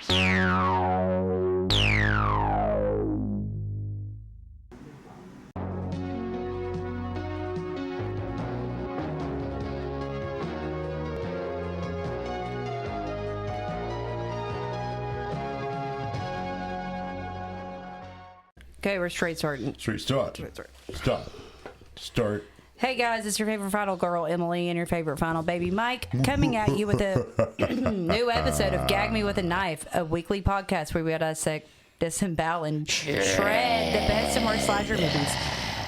Okay, we're straight starting. Straight start. Start. Hey guys, it's your favorite final girl, Emily, and your favorite final baby, Mike, coming at you with a new episode of Gag Me With a Knife, a weekly podcast where we dissect, disembowel, and shred the best and worst slasher movies.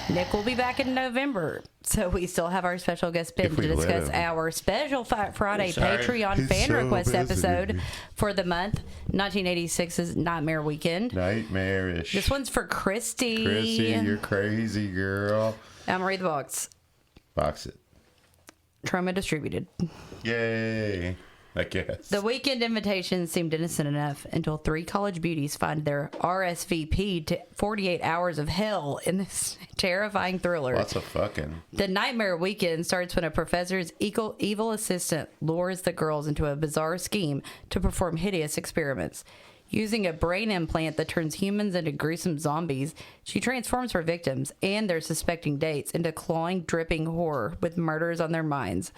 Nick will be back in November, so we still have our special guest Ben to discuss our special Friday Patreon fan request episode for the month, 1986's Nightmare Weekend. Nightmarish. This one's for Christy. Christy, you're crazy, girl. I'm gonna read the box. Box it. Troma distributed. Yay. I guess. The weekend invitation seemed innocent enough until three college beauties find their RSVP to 48 hours of hell in this terrifying thriller. Lots of fucking. The Nightmare Weekend starts when a professor's evil assistant lures the girls into a bizarre scheme to perform hideous experiments. Using a brain implant that turns humans into gruesome zombies, she transforms her victims and their suspecting dates into clawing, dripping horror with murders on their minds.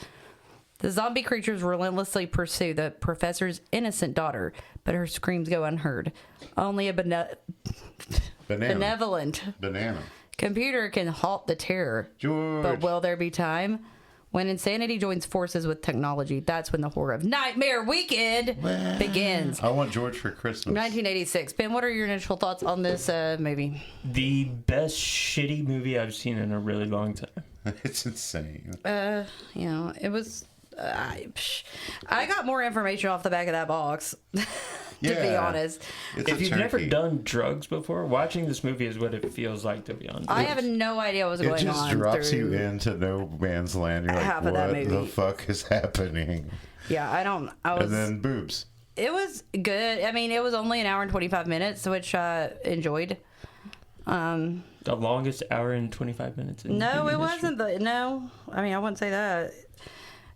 The zombie creatures relentlessly pursue the professor's innocent daughter, but her screams go unheard. Only a benevolent computer can halt the terror. George. But will there be time? When insanity joins forces with technology, that's when the horror of Nightmare Weekend begins. I want George for Christmas. 1986. Ben, what are your initial thoughts on this movie? The best shitty movie I've seen in a really long time. It's insane. It was... I got more information off the back of that box, to be honest. If you've never done drugs before, watching this movie is what it feels like to be honest. I have no idea what was going on. It just drops you into no man's land. You're like, what the fuck is happening? Yeah, and then boobs. It was good. I mean, it was only an hour and 25 minutes, which I enjoyed. The longest hour and 25 minutes. No, it wasn't. No, I mean, I wouldn't say that.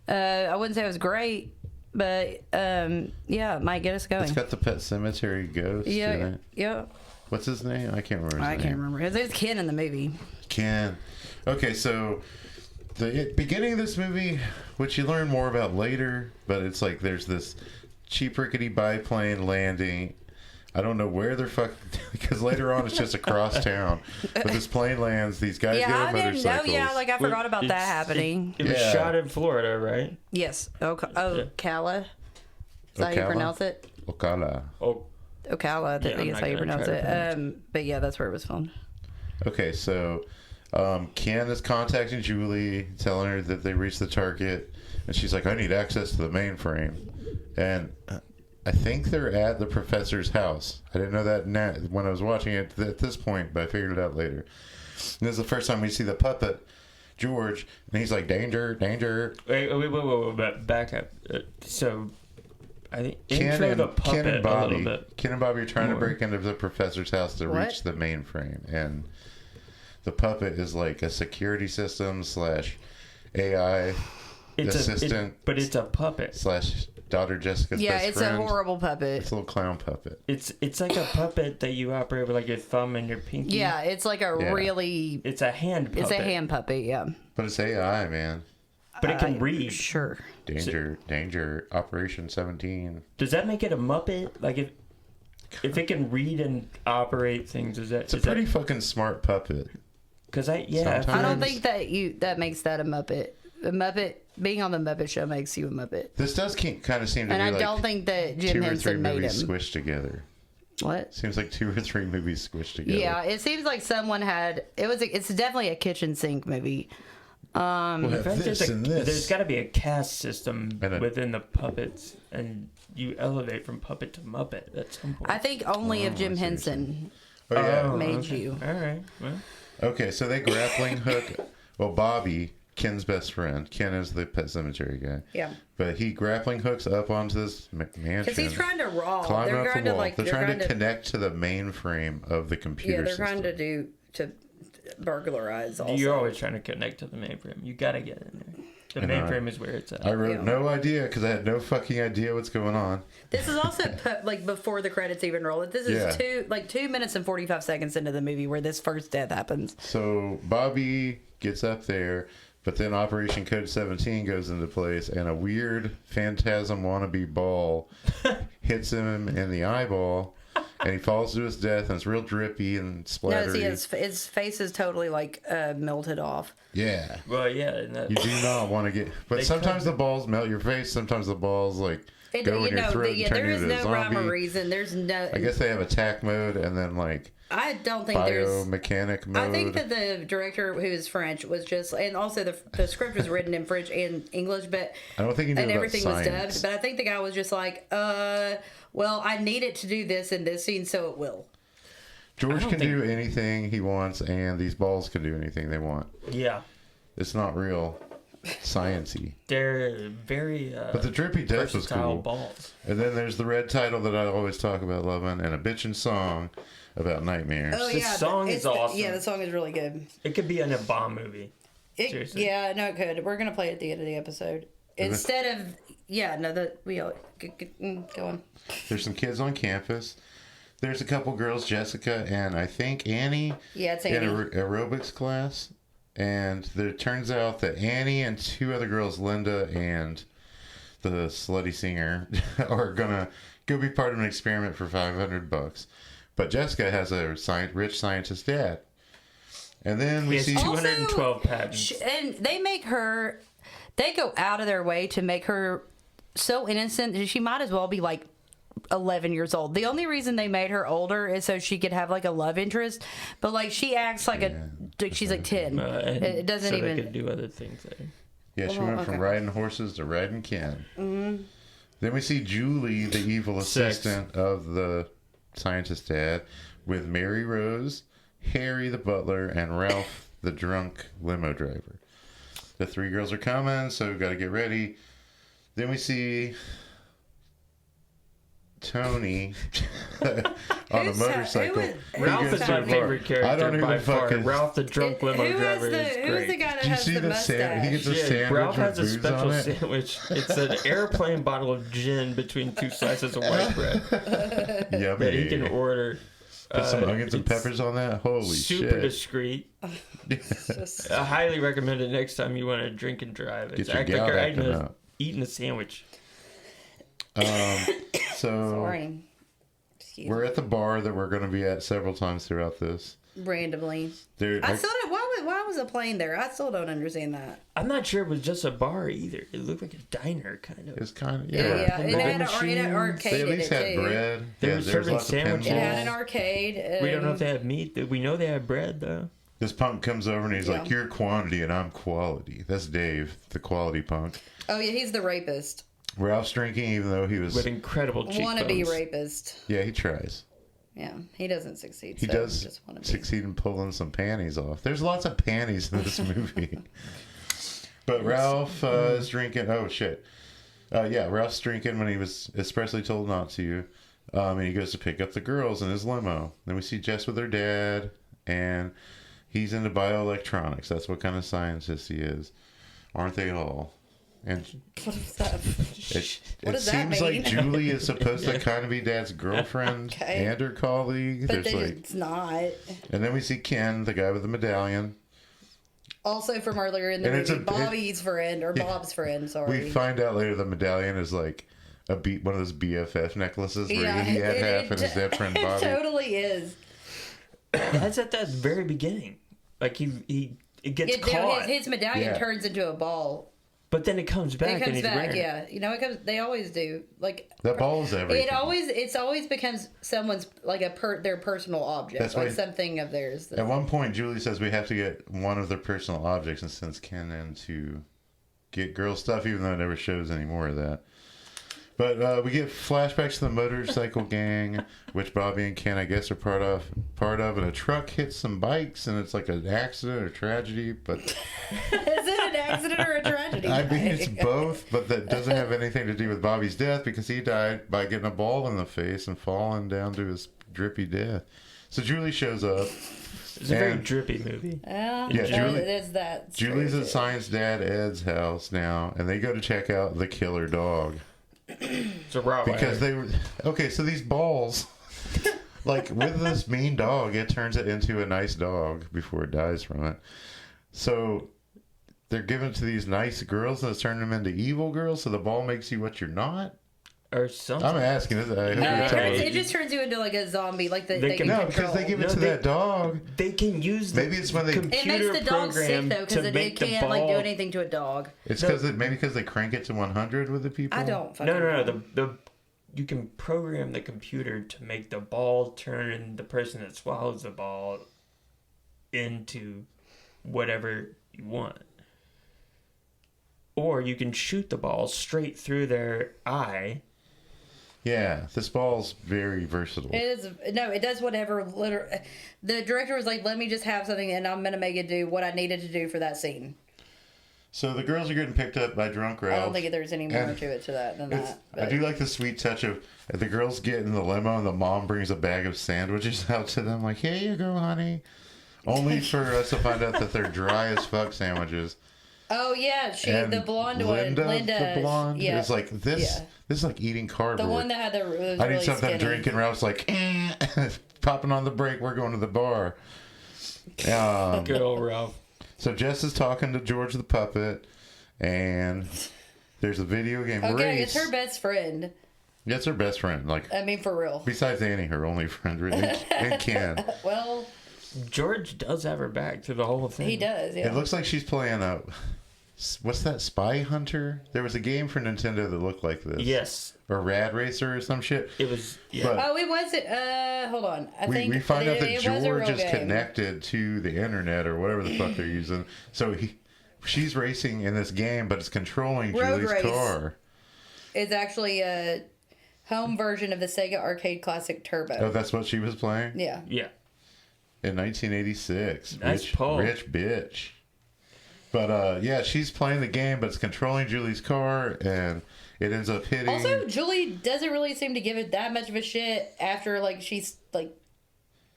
I wouldn't say it was great, but yeah, it might get us going. It's got the Pet Cemetery ghost in it. Yeah. What's his name? I can't remember his name. I can't remember. It's Ken in the movie. Ken. Okay, so the beginning of this movie, which you learn more about later, but it's like there's this cheap rickety biplane landing. I don't know where they're fucking... Because later on, it's just across town. But this plane lands, these guys get on motorcycles. I forgot about that happening. It was shot in Florida, right? Yes. Ocala. Is that how you pronounce it? Ocala. Ocala, I think is how you pronounce it. But yeah, that's where it was filmed. Okay, so Ken is contacting Julie, telling her that they reached the target. And she's like, I need access to the mainframe. And... I think they're at the professor's house. I didn't know that when I was watching it at this point, but I figured it out later. And this is the first time we see the puppet, George, and he's like, danger, danger. Wait, back up. So, I think Ken and Bobby are trying to break into the professor's house to reach the mainframe. And the puppet is like a security system / AI assistant. But it's a puppet. / daughter Jessica's best friend. Yeah, it's a horrible puppet. It's a little clown puppet. It's like a puppet that you operate with like your thumb and your pinky. Yeah, it's like really... It's a hand puppet. It's a hand puppet, yeah. But it's AI, man. But it can read. Sure. Danger, Operation 17. Does that make it a Muppet? Like if it can read and operate things, it's a pretty fucking smart puppet. Because I don't think that makes that a Muppet. A Muppet... Being on the Muppet Show makes you a Muppet. This does kind of seem to be like... And I don't think that Jim Henson made him. 2 or 3 movies squished together. What? Seems like 2 or 3 movies squished together. Yeah, it seems like someone had... It's definitely a kitchen sink movie. There's got to be a caste system within the puppets, and you elevate from puppet to Muppet at some point. I think only if Jim Henson made you. All right. Well. Okay, so they grappling hook... Well, Bobby... Ken's best friend. Ken is the Pet Cemetery guy. Yeah. But he grappling hooks up onto this mansion. Because he's trying to rob. They're trying to connect to the mainframe of the computer system. Yeah, they're trying to burglarize also. You're always trying to connect to the mainframe. You got to get in there. The mainframe is where it's at. I wrote no idea because I had no fucking idea what's going on. This is also put, like, before the credits even roll. This is 2 minutes and 45 seconds into the movie where this first death happens. So Bobby gets up there, but then Operation Code 17 goes into place, and a weird phantasm wannabe ball hits him in the eyeball, and he falls to his death, and it's real drippy and splattery. No, see, his face is totally, like, melted off. Yeah. Well, yeah. You do not want to get... But sometimes the balls melt your face, sometimes the balls, like... go in your throat and turn you into a zombie. There is no rhyme or reason. There's no... I guess they have attack mode and then, like... I don't think biomechanic mode. I think that the director, who is French, was just... And also the script was written in French and English, but... I don't think he knew and about everything science. was dubbed. But I think the guy was just like, well, I need it to do this in this scene, so it will. George can do anything he wants, and these balls can do anything they want. Yeah. It's not real science-y. They're very but the drippy death was cool. Balls. And then there's the red title that I always talk about loving, and a bitchin' song about nightmares. Oh, yeah. The song is awesome. Yeah, the song is really good. It could be in a Bond movie. Seriously. Yeah, no, it could. We're going to play it at the end of the episode. Instead of... Yeah, no, go on. There's some kids on campus. There's a couple girls, Jessica and I think Annie. Yeah, it's Annie. In aerobics class. And it turns out that Annie and two other girls, Linda and the slutty singer, are going to go be part of an experiment for $500. But Jessica has a rich scientist dad. And then we see 212 patents. And they make her... They go out of their way to make her so innocent that she might as well be like 11 years old. The only reason they made her older is so she could have like a love interest, but like she acts like she's like 10. It doesn't so even. They could do other things there. Yeah, she went from riding horses to riding Ken. Mm-hmm. Then we see Julie, the evil assistant of the scientist dad, with Mary Rose, Harry the butler, and Ralph the drunk limo driver. The three girls are coming, so we've got to get ready. Then we see Tony on a motorcycle. Ralph is my favorite character. I don't know who the fuck is. Ralph the drunk limo driver is great. Who's the guy that has the mustache? He gets a sandwich Ralph has a with booze special on it. sandwich. It's an airplane bottle of gin between two slices of white bread. Yummy. That he can order. Put some onions and peppers on that? Holy shit. Super discreet. I highly recommend it next time you want to drink and drive. It's Get your gout acting out. Eating a sandwich. Sorry. We're at the bar that we're going to be at several times throughout this. Randomly. I still don't... Why was a plane there? I still don't understand that. I'm not sure it was just a bar either. It looked like a diner, kind of. It's kind of... Yeah. It had an arcade. They at least had bread. They were serving sandwiches. It had an arcade. We don't know if they have meat. We know they have bread, though. This punk comes over and he's like, "You're quantity and I'm quality." That's Dave, the quality punk. Oh, yeah, he's the rapist. Ralph's drinking even though he was... With incredible cheekbones. Wannabe rapist. Yeah, he tries. Yeah, he doesn't succeed. He does succeed in pulling some panties off. There's lots of panties in this movie. But Ralph is drinking... Oh, shit. Ralph's drinking when he was expressly told not to. And he goes to pick up the girls in his limo. Then we see Jess with her dad, and he's into bioelectronics. That's what kind of scientist he is. Aren't they all? And what is that? It seems like Julie is supposed to kind of be Dad's girlfriend and her colleague. But it's not. And then we see Ken, the guy with the medallion. Also from earlier in the movie, Bob's friend, sorry. We find out later the medallion is like one of those BFF necklaces where he had half and his dead friend Bobby. It totally is. That's at the very beginning. Like it gets caught. His medallion turns into a ball. But then it comes back. It comes. They always do. Like that ball is everything. It's always becomes someone's like their personal object. That's like something of theirs. At one point, Julie says we have to get one of their personal objects and sends Ken in to get girl stuff, even though it never shows any more of that. But we get flashbacks to the motorcycle gang, which Bobby and Ken, I guess, are part of. And a truck hits some bikes, and it's like an accident or tragedy. But is it an accident or a tragedy? I mean, it's both, but that doesn't have anything to do with Bobby's death because he died by getting a ball in the face and falling down to his drippy death. So Julie shows up, It's a very drippy movie. Yeah, Julie- it is that. Julie's at Science Dad Ed's house now, and they go to check out the killer dog. It's a Rottweiler. Because they were... Okay, so these balls... Like, with this mean dog, it turns it into a nice dog before it dies from it. So, they're given it to these nice girls, and it's turning them into evil girls, so the ball makes you what you're not? Or something. I'm asking this. I hope No, you're telling me. it just turns you into like a zombie, like they They can can- No, control. because they give it to that dog. They can use the Maybe it's when they... It makes computer the dog sick program though, because to it make the can't like do ball- anything to a dog. It's because maybe because they crank it to 100 with the people? I don't. Fucking No. know. You can program the computer to make the ball turn the person that swallows the ball into whatever you want. Or you can shoot the ball straight through their eye. Yeah, this ball's very versatile. It is no. It does whatever. The director was like, "Let me just have something, and I'm gonna make it do what I needed to do for that scene." So the girls are getting picked up by drunk Ralph. I don't think there's any more And to it to that than that. I do like the sweet touch of the girls get in the limo and the mom brings a bag of sandwiches out to them, like, "Here you go, honey." Only for us to find out that they're dry as fuck sandwiches. Oh yeah, And the blonde Linda, one, Linda, the blonde, yeah, is like this. Yeah. This is like eating cardboard. the one that had the was I really need something skinny. to drink, and Ralph's like, popping on the brake. We're going to the bar. Good old Ralph. So Jess is talking to George the puppet, and there's a video game Okay, race. it's her best friend. That's her best friend. Like, I mean, for real. besides Annie, her only friend, really, and Ken. Well, George does have her back through the whole thing. he does. Yeah. It looks like she's playing a... What's that, Spy Hunter? There was a game for Nintendo that looked like this. Yes. Or Rad Racer or some shit. It was... Yeah. But Oh, it wasn't. Hold on. I think we find out that it was a George real is game. connected to the internet or whatever the fuck they're using. So she's racing in this game, but it's controlling Road Julie's race. car. It's actually a home version of the Sega Arcade Classic Turbo. Oh, that's what she was playing? Yeah. Yeah. In 1986. Nice pull. Rich bitch. But yeah, she's playing the game, but it's controlling Julie's car, and it ends up hitting. Also, Julie doesn't really seem to give it that much of a shit after like she's like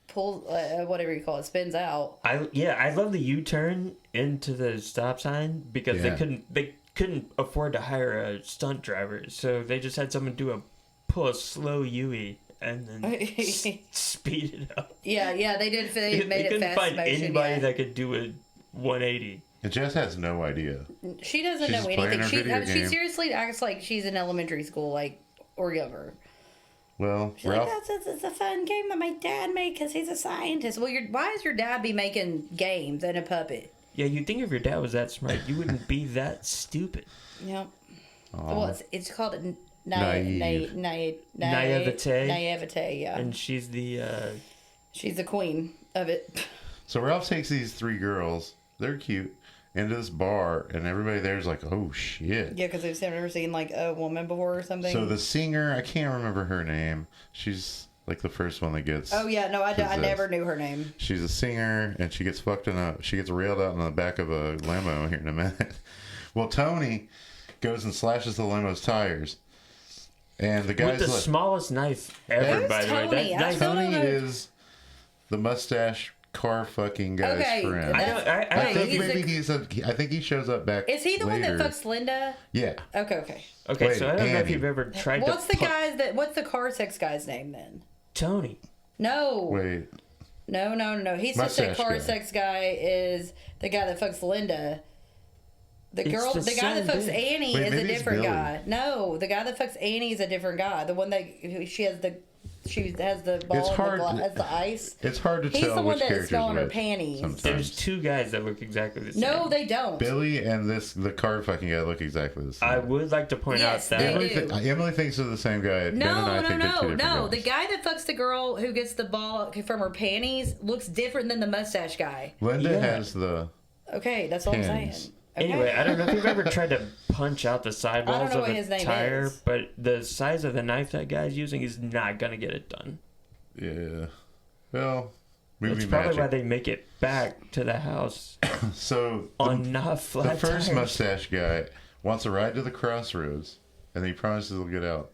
pulls whatever you call it, spins out. I love the U-turn into the stop sign because Yeah. they couldn't afford to hire a stunt driver, so they just had someone pull a slow U-turn and then speed it up. Yeah, they did. They made it couldn't fast find motion. anybody Yeah. that could do a 180. And Jess has no idea. She doesn't She's know just playing anything. her video She game. seriously acts like she's in elementary school, like or younger. Well, She's Ralph. like, that's a fun game that my dad made because he's a scientist. Well, why is your dad be making games and a puppet? Yeah, you'd think if your dad was that smart, you wouldn't be that stupid. Yep. Aw. Well, it's called Naive. Naivete. Yeah, And she's the she's the queen of it. So Ralph takes these three girls, they're cute, into this bar, and everybody there's like, oh shit. Yeah, because they've never seen like a woman before or something. So the singer, I can't remember her name. She's like the first one that gets. Oh yeah, no, I possessed. never knew her name. She's a singer, and she gets she gets railed out in the back of a limo here in a minute. Well, Tony goes and slashes the limo's tires, and the guy's with the like, smallest knife ever. Who's By the way, Tony? that I knife. still don't Tony know. is the mustache car fucking guy's Okay, friend. I I think he's maybe I think he shows up back. Is he the later. one that fucks Linda? Yeah. Okay. Okay, Wait, so I don't know if Annie. you've ever tried What's to. What's the car sex guy's name then? Tony. No. Wait. No. He's just a Mustache car guy. sex guy. Is the guy that fucks Linda? The girl, the the guy that same fucks dude. Annie Wait, is a maybe it's different Billy. guy. No, the guy that fucks Annie is a different guy. The one that she has the ball It's and hard- has the ice. It's hard to He's tell the one which that is character's smelling her which panties. sometimes. There's two guys that look exactly the same. No, they don't. Billy and the car fucking guy look exactly the same. I would like to point Yes, out they that do. Emily thinks they're the same guy. Ben and I think they're two different No. guys. The guy that fucks the girl who gets the ball from her panties looks different than the mustache guy. Linda Yeah. has the. Okay, that's all I'm Pins. saying. Okay. Anyway, I don't know if you've ever tried to punch out the sidewalls know of what his a name tire, is. but the size of the knife that guy's using is not gonna get it done. Yeah. Well, movie That's probably why magic. they make it back to the house So on not flat the first tires. mustache guy wants a ride to the crossroads, and he promises he'll get out.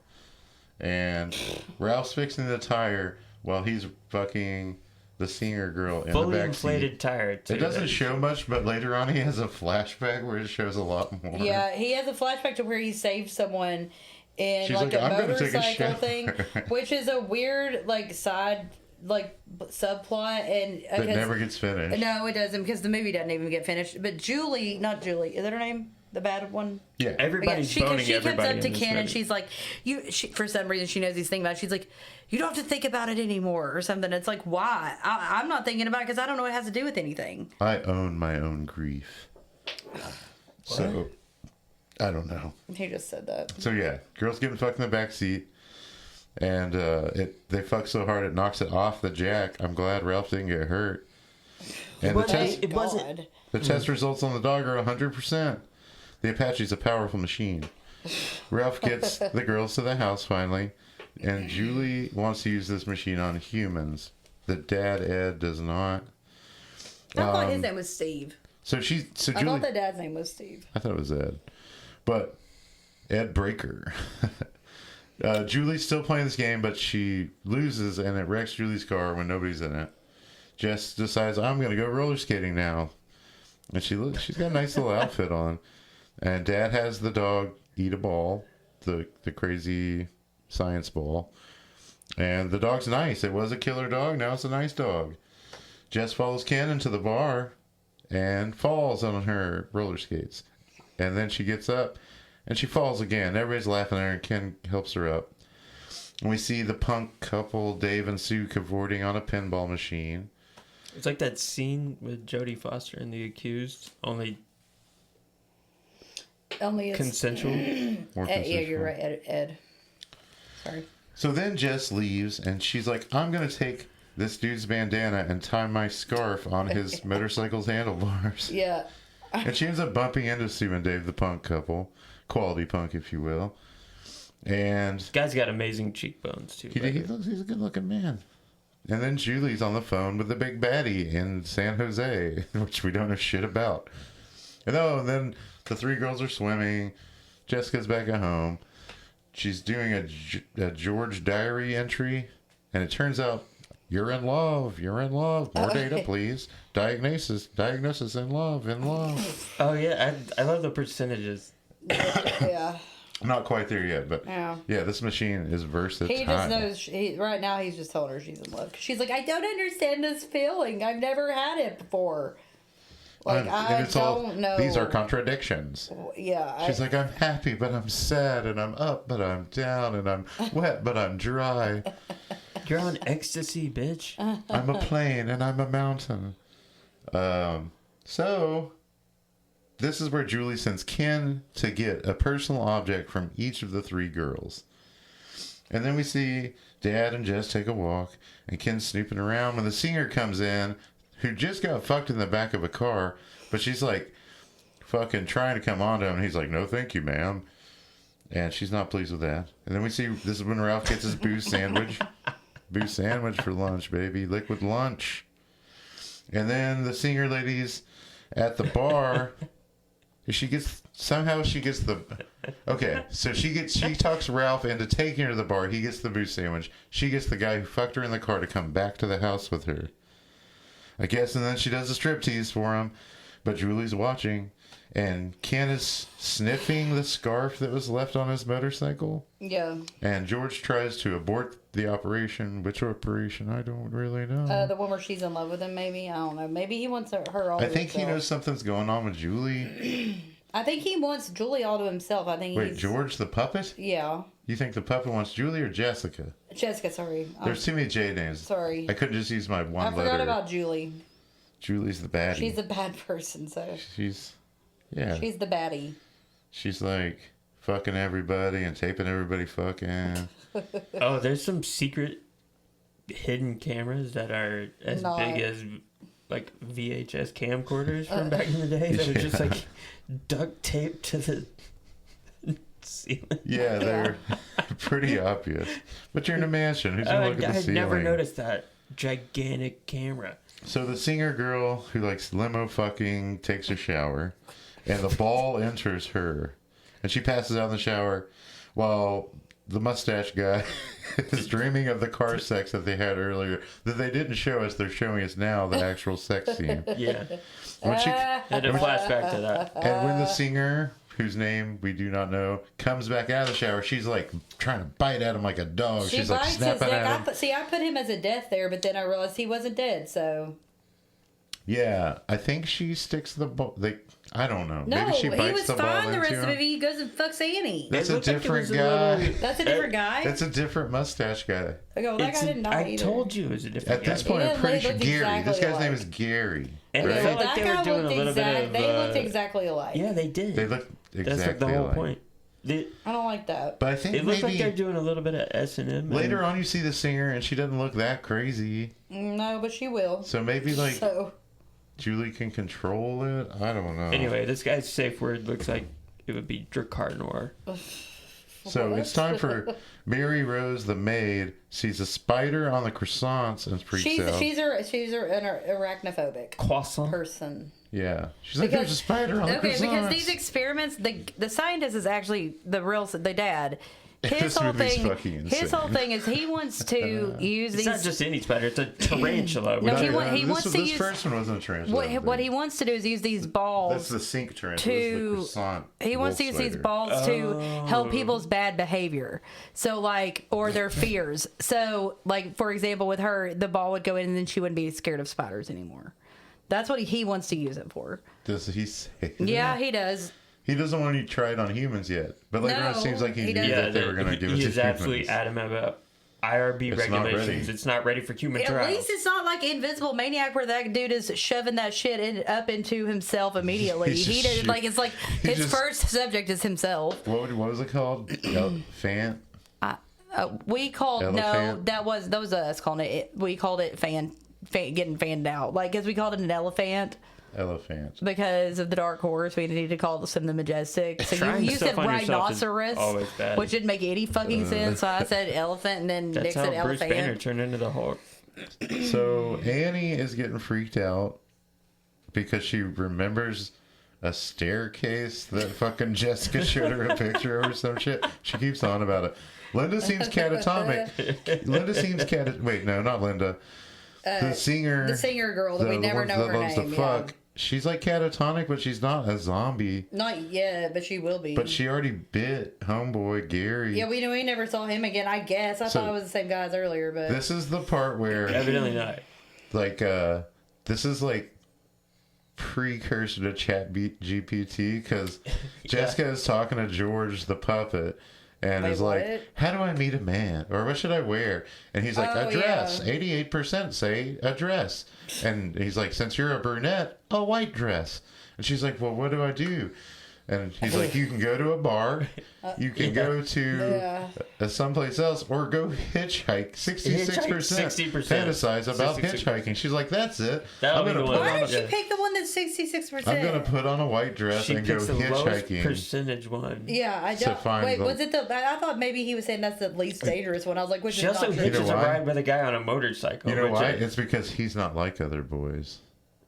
And Ralph's fixing the tire while he's fucking the singer girl in fully the back inflated seat. tire. Too. It doesn't show much, but later on he has a flashback where it shows a lot more. Yeah, he has a flashback to where he saved someone in She's like like, a "I'm gonna take a motorcycle shower." thing, which is a weird like side like subplot, and That never gets finished. No, it doesn't, because the movie doesn't even get finished. But Julie, not Julie, is that her name? The bad one? Yeah. Everybody's boning she comes everybody up to in this Ken and movie. she's like, for some reason she knows these things about it. She's like, you don't have to think about it anymore or something. It's like, why? I'm not thinking about it because I don't know what it has to do with anything. I own my own grief. So, I don't know. He just said that. So yeah, girl's getting fucked in the back seat, and they fuck so hard it knocks it off the jack. I'm glad Ralph didn't get hurt. And It wasn't. the test results on the dog are 100%. The Apache's a powerful machine. Ralph gets the girls to the house finally, and Julie wants to use this machine on humans. The dad, Ed, does not. I thought his name was Steve. So I Julie. thought the dad's name was Steve. I thought it was Ed. But Ed Breaker. Julie's still playing this game, but she loses and it wrecks Julie's car when nobody's in it. Jess decides, I'm going to go roller skating now. And she's got a nice little outfit on. And Dad has the dog eat a ball, the crazy science ball. And the dog's nice. It was a killer dog. Now it's a nice dog. Jess follows Ken into the bar and falls on her roller skates. And then she gets up and she falls again. Everybody's laughing at her and Ken helps her up. And we see the punk couple, Dave and Sue, cavorting on a pinball machine. It's like that scene with Jodie Foster and The Accused, only It's consensual. More Ed, yeah, consensual. you're right, Ed. Sorry. So then Jess leaves and she's like, I'm going to take this dude's bandana and tie my scarf on his motorcycle's handlebars. Yeah. And she ends up bumping into Sue and Dave, the punk couple. Quality punk, if you will. And Guy's got amazing cheekbones too. he's a good looking man. And then Julie's on the phone with the big baddie in San Jose, which we don't know shit about. And then the three girls are swimming. Jessica's back at home. She's doing a George diary entry. And it turns out, you're in love. You're in love. More data, please. Diagnosis in love. Oh yeah, I love the percentages. Yeah. I'm not quite there yet, but Yeah. this machine is versatile. He just knows. Right now, he's just telling her she's in love. She's like, I don't understand this feeling. I've never had it before. Like, I don't know. These are contradictions. Yeah. She's like, I'm happy, but I'm sad, and I'm up, but I'm down, and I'm wet, but I'm dry. You're on ecstasy, bitch. I'm a plane, and I'm a mountain. So, this is where Julie sends Ken to get a personal object from each of the three girls. And then we see Dad and Jess take a walk, and Ken's snooping around when the singer comes in, who just got fucked in the back of a car, but she's like fucking trying to come onto him, and he's like, no thank you, ma'am. And she's not pleased with that. And then we see, this is when Ralph gets his booze sandwich. Booze sandwich for lunch, baby. Liquid lunch. And then the singer lady's at the bar. She gets the okay. So she talks Ralph into taking her to the bar. He gets the booze sandwich. She gets the guy who fucked her in the car to come back to the house with her, I guess. And then she does a striptease for him, but Julie's watching, and Ken is sniffing the scarf that was left on his motorcycle. Yeah. And George tries to abort the operation. Which operation? I don't really know. The one where she's in love with him, maybe. I don't know. Maybe he wants her all to I think he himself. knows something's going on with Julie. I think he wants Julie all to himself. I think Wait, he's... George the puppet? Yeah. You think the puppet wants Julie or Jessica? Jessica, sorry. There's too many J names. Sorry. I couldn't just use my one I letter. forgot about Julie. Julie's the baddie. She's a bad person, so... She's She's the baddie. She's like fucking everybody and taping everybody fucking. Oh, there's some secret hidden cameras that are as big as like VHS camcorders from back in the day. They're just like duct taped to the ceiling. Yeah, they're pretty obvious. But you're in a mansion. Who's gonna look at the I ceiling? never noticed that gigantic camera. So the singer girl who likes limo fucking takes a shower, and the ball enters her, and she passes out in the shower while the mustache guy is dreaming of the car sex that they had earlier that they didn't show us. They're showing us now the actual sex scene. Yeah. When she, Had to flashback to that. and when the singer, whose name we do not know, comes back out of the shower, she's like trying to bite at him like a dog. She She's like bites his snapping neck. at him. I put him as a death there, but then I realized he wasn't dead, so... Yeah, I think she sticks the ball. I don't know. No, Maybe she he bites was the ball fine the rest into of him. it. He goes and fucks Annie. That's It a looked like there different was a guy. little- That's a different guy? That's a different mustache guy. I go, that guy didn't die I either. told you it was a different At guy. this point, He I'm pretty sure looked Gary. exactly This guy's name alike. is Gary. And right? it felt like that they were guy doing a looked little bit of... They looked exactly alike. Yeah, they did. They look exactly That's like the whole alike. point. I don't like that. But I think It looks like maybe they're doing a little bit of S&M. later on you see the singer and she doesn't look that crazy. No, but she will. So maybe like So, Julie can control it. I don't know. Anyway, this guy's safe word looks like it would be Drakkar Noir. So it's time for Mary Rose, the maid, sees a spider on the croissants and freaks she's out. an arachnophobic Croissant. person. Yeah, she's like, there's a spider on the croissants. Because these experiments, the scientist is actually the dad. This movie's fucking insane. His whole thing is he wants to use It's these. not just any spider, it's a tarantula. No, which he wants to this use. first one wasn't a tarantula. What he wants to do is use these balls. That's the sink tarantula. This is the croissant He wants to use wolf these spider. balls to help people's bad behavior. So, like, or their fears. So, like, for example, with her, the ball would go in and then she wouldn't be scared of spiders anymore. That's what he wants to use it for. Does he say that? Yeah, he does. He doesn't want to try it on humans yet. But later on, it No, seems like he he knew doesn't. that they were going to give it to He's absolutely humans. adamant about IRB It's not regulations. ready. It's not ready for human At trials. least it's not like Invincible Maniac where that dude is shoving that shit up into himself immediately. He's He just did like it's like his just- first subject is himself. What was it called? Fan? We called Elephant? that was us calling it. We called it getting fanned out, like because we called it an elephant. Elephant. Because of the dark horse, we needed to call them the majestic. So Trying you said stuff on yourself is rhinoceros, always bad. which didn't make any fucking sense. So I said elephant, and then Nick That's said how Bruce elephant. Banner turned into the Hulk. So Annie is getting freaked out because she remembers a staircase that fucking Jessica showed her a picture of or some shit. She keeps on about it. Linda seems catatonic. Wait, no, not Linda. The singer girl that we never one know that her loves name. to fuck. She's like catatonic, but she's not a zombie. Not yet, but she will be. But she already bit homeboy Gary. Yeah, we never saw him again. I guess I thought it was the same guy as earlier, but This is the part where Evidently not. like this is like precursor to Chat GPT because Jessica is talking to George the puppet and Wait, is like, what? how do I meet a man, or what should I wear? And he's like, Oh, a dress. yeah. 88% say a dress. And he's like, since you're a brunette, a white dress. And she's like, well, what do I do? And he's like, you can go to a bar, you can go to someplace else, or go hitchhike. 66% 60%. fantasize about 66%. hitchhiking. She's like, that's it. That'll I'm be gonna the put one. why on did she Yeah. pick the one that's 66%? I'm gonna put on a white dress She and go picks the lowest hitchhiking. percentage one. Yeah, I to don't. find Wait, the- was it the? I thought maybe he was saying that's the least dangerous one. I was like, which She is also not true. hitches know a why? ride with a guy on a motorcycle. You know which why? is- It's because he's not like other boys.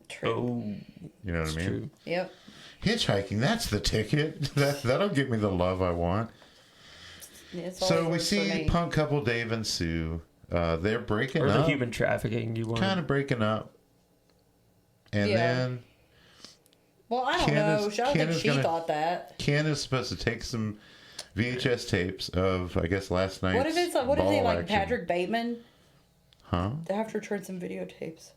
True. Oh, You know what I mean? true. Yep. Hitchhiking, that's the ticket. That'll get me the love I want. It's So always we worked for see me. punk couple Dave and Sue. They're breaking Or the up. human trafficking you want. Kind of breaking up. And Yeah. then Well, I don't Ken know. is- I don't Ken think is she gonna- thought that. Ken is supposed to take some VHS tapes of, I guess, last night's What if it's like? What if they ball like action. Patrick Bateman? Huh? They have to return some videotapes.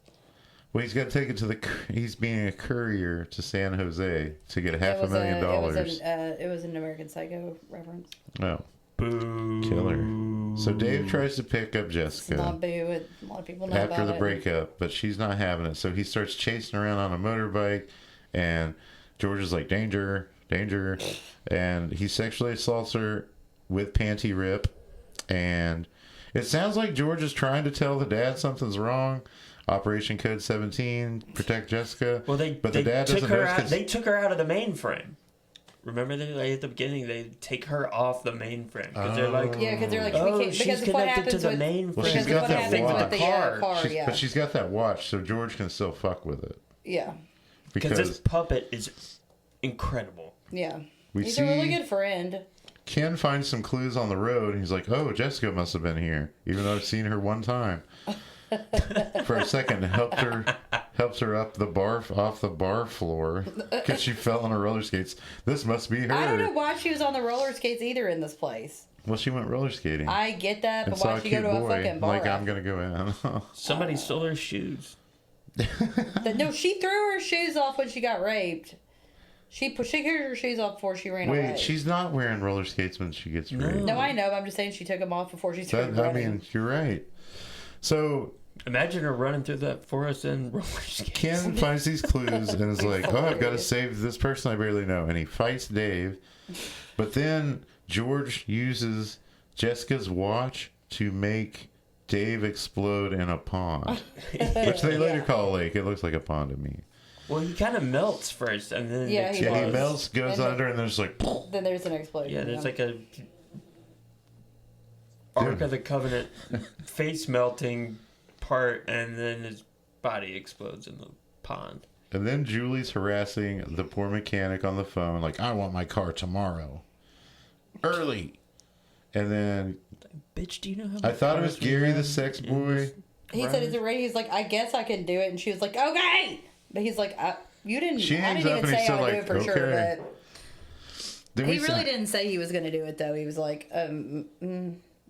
Well, he's got to take it to he's being a courier to San Jose to get $500,000. It was an American Psycho reference. Oh, Boo. killer. So Dave tries to pick up It's Jessica not boo. A lot of people know after about the it. breakup, but she's not having it. So he starts chasing around on a motorbike, and George is like, danger, danger. And he sexually assaults her with panty rip. And it sounds like George is trying to tell the dad something's wrong. Operation Code 17, protect Jessica. Well, the dad took doesn't her notice out. 'cause- They took her out of the mainframe. Remember, like, at the beginning, they take her off the mainframe because they're like, Yeah, because they're like, oh, we can't, she's because of what connected to happens the with, mainframe. Well, she's because of got what that happens watch. with the car. She's- Yeah, But she's got that watch, so George can still fuck with it. yeah, because this puppet is incredible. yeah. we He's see a really good friend. Ken finds some clues on the road, and he's like, "Oh, Jessica must have been here, even though I've seen her one time." For a second, helps her up the bar off the bar floor because she fell on her roller skates. This must be her. I don't know why she was on the roller skates either in this place. Well, she went roller skating. I get that, but and saw why'd she go to a fucking bar? Like, I'm gonna go in. Somebody stole her shoes. No, she threw her shoes off when she got raped. She took her shoes off before she ran away. Wait, she's not wearing roller skates when she gets raped. No, I know. But I'm just saying she took them off before she started running. I mean, you're right. So imagine her running through that forest in roller skates. Ken finds these clues and is like, "Oh, I've got to save this person I barely know," and he fights Dave. But then George uses Jessica's watch to make Dave explode in a pond, which they later call a lake. It looks like a pond to me. Well, he kind of melts first, and then he melts, goes under, and there's like. Then there's an explosion. Yeah, there's like a Ark of the Covenant face melting part, and then his body explodes in the pond. And then Julie's harassing the poor mechanic on the phone, like, "I want my car tomorrow, early." And then, bitch, do you know how? I thought it was Gary, the sex boy. He said, "Is it ready?" He's like, "I guess I can do it," and she was like, "Okay." But he's like, "You didn't." She I hangs didn't up even and say he's I still would do like, it for sure, "Okay." but he really didn't say he was going to do it though. He was like,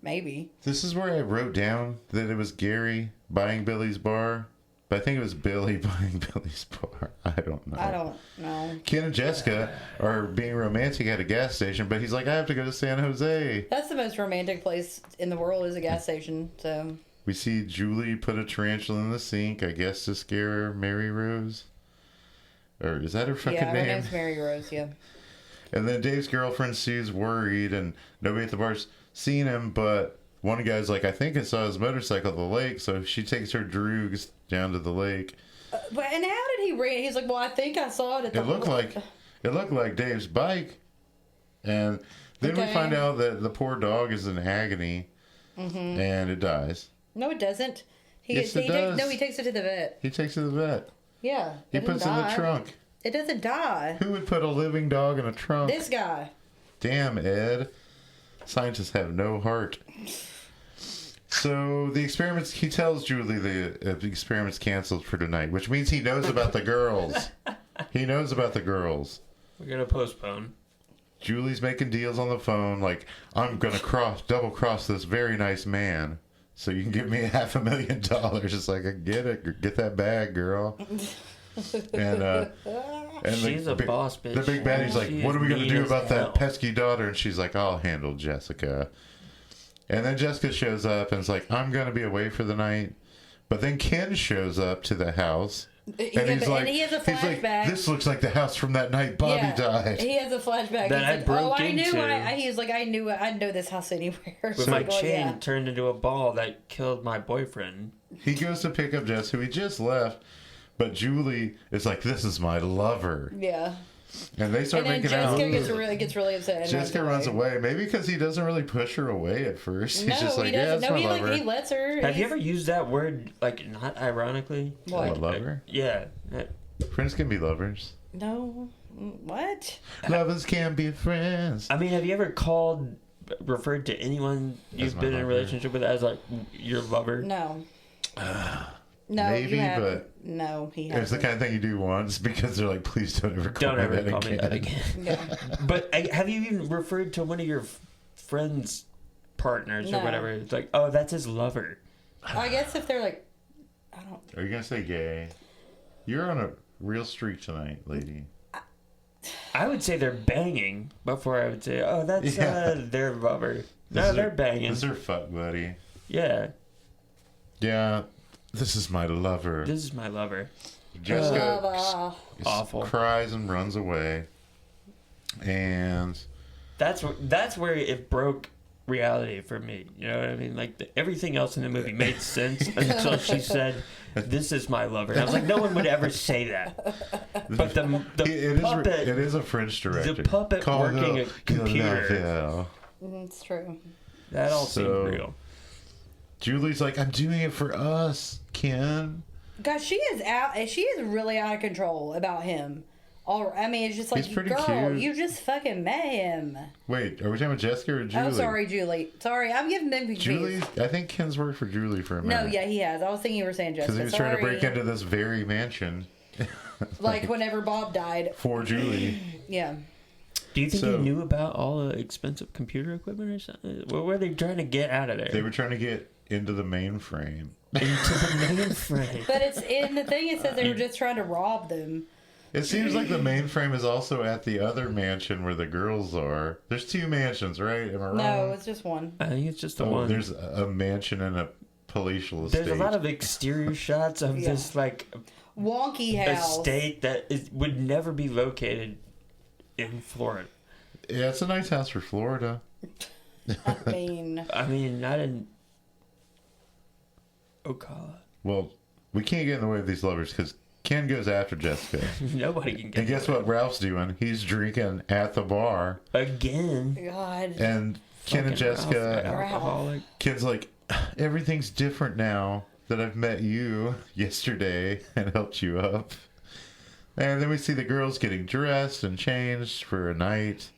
maybe. This is where I wrote down that it was Gary buying Billy's bar, but I think it was Billy buying Billy's bar. I don't know. I don't know. Ken and Jessica are being romantic at a gas station, but he's like, "I have to go to San Jose." That's the most romantic place in the world is a gas station. So We see Julie put a tarantula in the sink, I guess to scare Mary Rose. Or is that her fucking yeah, her name? name's Mary Rose. Yeah. And then Dave's girlfriend Sue's worried, and nobody at the bar's seen him, but one guy's like, "I think I saw his motorcycle at the lake," so she takes her droogs down to the lake. But and how did he read? He's like, "Well, I think I saw it at the." It looked like Dave's bike, and then we find out that the poor dog is in agony, and it dies. No, it doesn't. He takes it to the vet. He takes it to the vet. Yeah. He puts it in the trunk. It doesn't die. Who would put a living dog in a trunk? This guy. Damn, Ed. Scientists have no heart. So the experiments, he tells Julie the experiment's canceled for tonight, which means he knows about the girls. He knows about the girls. We're going to postpone. Julie's making deals on the phone, like, "I'm going to double cross this very nice man, so you can give me $500,000. It's like, I get it. Get that bag, girl. And she's a boss bitch. The big baddie's like, "What are we going to do about that pesky daughter?" And she's like, "I'll handle Jessica." And then Jessica shows up and is like, "I'm going to be away for the night." But then Ken shows up to the house. And he has a flashback. "This looks like the house from that night Bobby died." He has a flashback. That I broke into. He was like, "I knew I'd know this house anywhere." But my chain turned into a ball that killed my boyfriend. He goes to pick up Jess, who he just left. But Julie is like, "This is my lover." Yeah. And they start making out. And Jessica gets really upset. Jessica runs away. Maybe because he doesn't really push her away at first. He's just like, "Yeah, that's my lover." He lets her. Have you ever used that word, like, not ironically? What, lover? Yeah. Friends can be lovers. No. What? Lovers can be friends. I mean, have you ever referred to anyone you've been in a relationship with as, like, your lover? No. No, maybe, but no, he hasn't. It's the kind of thing you do once because they're like, "Please don't ever call me that again." Yeah. But have you even referred to one of your friends' partners or whatever? It's like, "Oh, that's his lover." I guess if they're like, I don't. Are you gonna say gay? You're on a real streak tonight, lady. I would say they're banging before I would say, "Oh, that's their lover." They're banging. This is their fuck buddy. Yeah. Yeah. This is my lover. This is my lover. Jessica awful cries and runs away, and that's where it broke reality for me. You know what I mean? Like everything else in the movie made sense until she said, "This is my lover." And I was like, no one would ever say that. But the puppet, it is a French director. The puppet working a computer. It's true. That all seemed real. Julie's like, "I'm doing it for us, Ken." Gosh, she is really out of control about him. I mean, it's just like, He's pretty girl, cute. you just fucking met him. Wait, are we talking about Jessica or Julie? Oh, sorry, Julie. Sorry, I'm giving them confused. Julie, I think Ken's worked for Julie for a minute. No, yeah, he has. I was thinking you were saying Jessica. Because he was trying to break into this very mansion. like whenever Bob died. For Julie. Yeah. Do you think they knew about all the expensive computer equipment or something? What were they trying to get out of there? They were trying to get into the mainframe. Into the mainframe. But it's in the thing. It says they were just trying to rob them. It seems like the mainframe is also at the other mansion where the girls are. There's 2 mansions, right? Am I wrong? No, it's just one. I think it's just the one. There's a mansion and a palatial estate. There's a lot of exterior shots of this like wonky house estate that would never be located in Florida. Yeah, it's a nice house for Florida. I mean, not in Ocala. Well, we can't get in the way of these lovers because Ken goes after Jessica. Nobody can get. And guess what Ralph's doing? He's drinking at the bar. Again. God. And Ken and Jessica. Alcoholic. Ken's like, everything's different now that I've met you yesterday and helped you up. And then we see the girls getting dressed and changed for a night.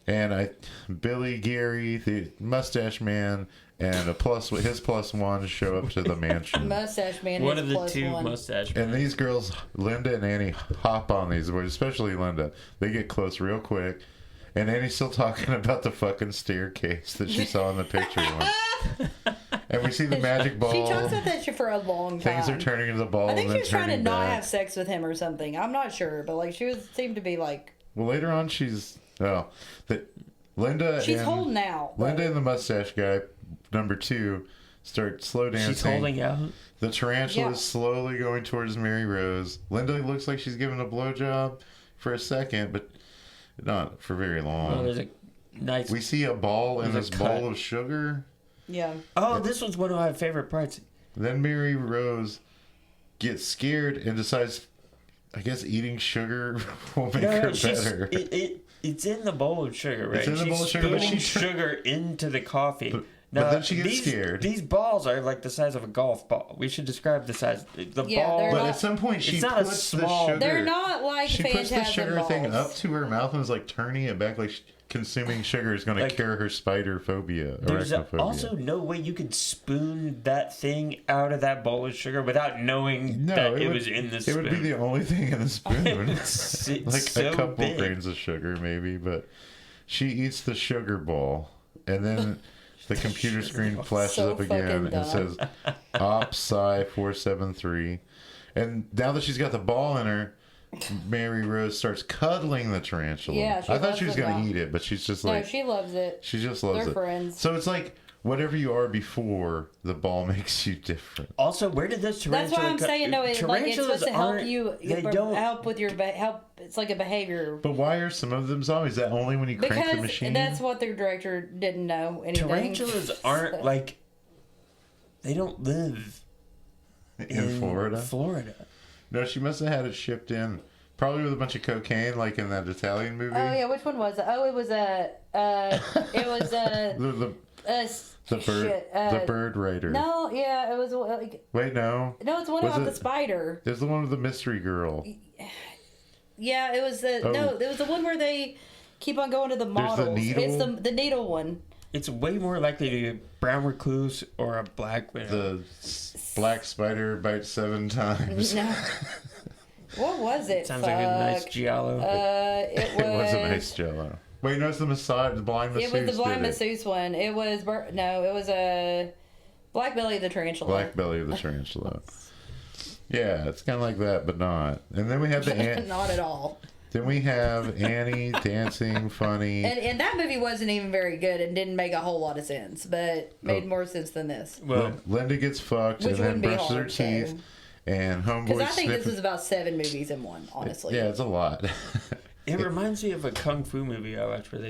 And Billy, Gary, the mustache man, and his plus one show up to the mansion. Mustache man. One of the plus 2 one. mustache men. And these girls, Linda and Annie, hop on these boys, especially Linda. They get close real quick. And Annie's still talking about the fucking staircase that she saw in the picture. And we see the magic ball. She talks about that shit for a long time. Things are turning into the ball. I think and she was trying to turning not back. have sex with him or something. I'm not sure, but like seemed to be like. Well, later on, Linda. She's and, holding out. Linda and the mustache guy, number 2, start slow dancing. She's holding out. The tarantula is slowly going towards Mary Rose. Linda looks like she's giving a blowjob for a second, but not for very long. Oh, there's a nice. We see a ball in this cut. bowl of sugar. Yeah. Oh, this was one of my favorite parts. Then Mary Rose gets scared and decides, I guess eating sugar will make her better. It's in the bowl of sugar, right? It's in the bowl of sugar, but she's sugar into the coffee. But then she gets scared. These balls are like the size of a golf ball. We should describe the size. The ball. But not, at some point, she it's not puts a small, the sugar. They're not like she puts the Phantasm sugar balls. thing up to her mouth and is like turning it back, like consuming sugar is going to cure her spider phobia. There's Arachnophobia. also no way you could spoon that thing out of that bowl of sugar without knowing that it was in the spoon. It would be the only thing in the spoon. It's like so a couple big. grains of sugar, maybe. But she eats the sugar ball, and then the computer screen flashes up again and says Op Psi 473. And now that she's got the ball in her, Mary Rose starts cuddling the tarantula. Yeah, I thought she was going to eat it, but she's just like... No, she loves it. She just loves They're it. friends. So it's like whatever you are before, the ball makes you different. Also, where did this tarantula... That's why I'm saying, no, it's supposed to help you... They don't... Help with your... It's like a behavior... But why are some of them zombies? Is that only when you crank the machine? That's what their director didn't know anything. Tarantulas aren't like... They don't live in Florida? Florida. No, she must have had it shipped in. Probably with a bunch of cocaine, like in that Italian movie. Oh yeah, which one was it? Oh, it was the bird writer. No, yeah, it was like. Wait, no. No, it's the one about the spider. There's the one with the mystery girl. Yeah, it was the no. It was the one where they keep on going to the models. There's the needle. It's the needle one. It's way more likely to be a brown recluse or a black widow. The black spider bites 7 times. No. What was it? Sounds like a nice giallo. It was a nice giallo. Wait, no, it's the blind masseuse. It was the blind masseuse one. It was it was a Black Belly of the Tarantula. Black Belly of the Tarantula. Yeah, it's kind of like that, but not. And then we have the not at all. Then we have Annie dancing, funny. And that movie wasn't even very good and didn't make a whole lot of sense, but made more sense than this. Well, Linda gets fucked and then brushes her teeth. And homeboy because I think this is about 7 movies in one, honestly. Yeah, it's a lot. It reminds me of a kung fu movie I watched where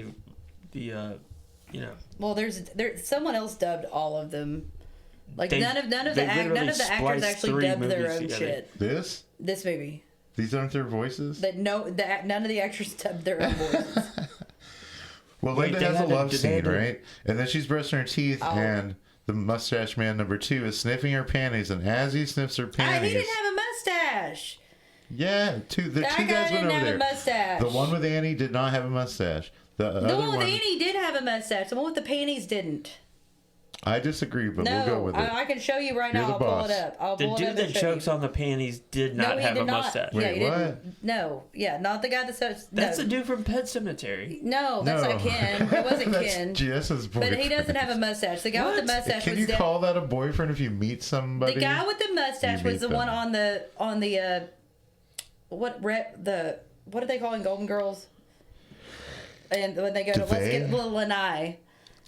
Well, there's someone else dubbed all of them. Like none of the actors actually dubbed their own shit. This movie. These aren't their voices? None of the actors dubbed their own voices. Well, Linda has a love scene, right? And then she's brushing her teeth, and the mustache man number 2 is sniffing her panties, and as he sniffs her panties... he didn't have a mustache! Yeah, the two That guy guys went didn't over have there. a mustache. The one with Annie did not have a mustache. The one other with one, Annie did have a mustache. The one with the panties didn't. I disagree, but No, we'll go with it. I can show you right You're now. the I'll pull boss. it up. I'll The pull it dude up that and show chokes you. on the panties did not No, he have did a not. mustache. Yeah, Wait, he didn't. what? No, yeah, not the guy that says. That's no. the dude from Pet Cemetery. No, that's not Ken. It wasn't That's Ken. Jess's boyfriend. But he doesn't have a mustache. The guy with the mustache Can was you call that a boyfriend if you meet somebody? The guy with the mustache You was meet the them. one on the what are they calling Golden Girls? And when they go to let's get little Lanai.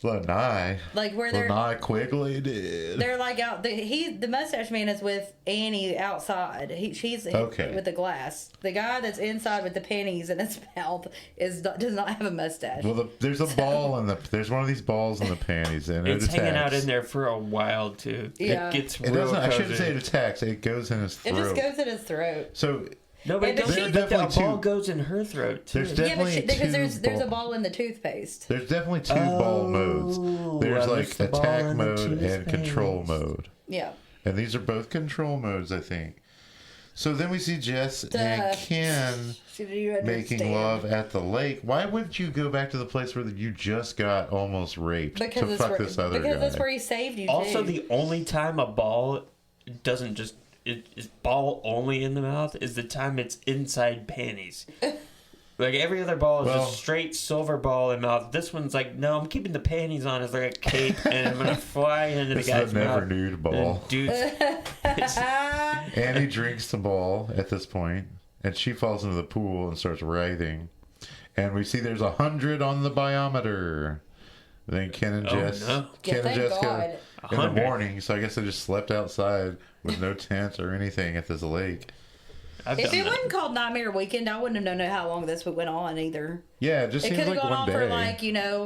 Lanai. Like where they're Lanai Quigley did. they're like out the mustache man is with Annie outside. She's Okay. with the glass. The guy that's inside with the pennies in his mouth does not have a mustache. Well, there's a ball in there's one of these balls in the panties, and It's it hanging attacks. out in there for a while too. Yeah. It gets It real doesn't. I shouldn't cozy. say it attacks. It goes in his throat. It just goes in his throat. So No, but And it but goes, she- but the definitely ball two- goes in her throat too. There's Yeah, but definitely because two there's a ball in the toothpaste. There's definitely two ball modes. There's I like missed the ball attack in the mode and toothpaste. control mode. Yeah. And these are both control modes, I think. So then we see Jess and Ken So do you making understand? love at the lake. Why wouldn't you go back to the place where you just got almost raped Because to it's fuck where, this other because guy? that's where he saved you. Also, too. the only time a ball doesn't just it is ball only in the mouth is the time it's inside panties. Like every other ball is Well- just straight silver ball in mouth. This one's like, no, I'm keeping the panties on as like a cape, and I'm gonna fly into the It's guy's the never mouth. nude ball. And dudes, Annie drinks the ball at this point, and she falls into the pool and starts writhing. And we see there's 100 on the biometer. Then Ken and Oh, Jess, no. Ken Yeah, and thank Jessica, God. in the 100. morning. So I guess they just slept outside with no tent or anything at this lake. I've If done it that. wasn't called Nightmare Weekend, I wouldn't have known how long this went on either. Yeah, it just It seems could have like gone one on day. for like,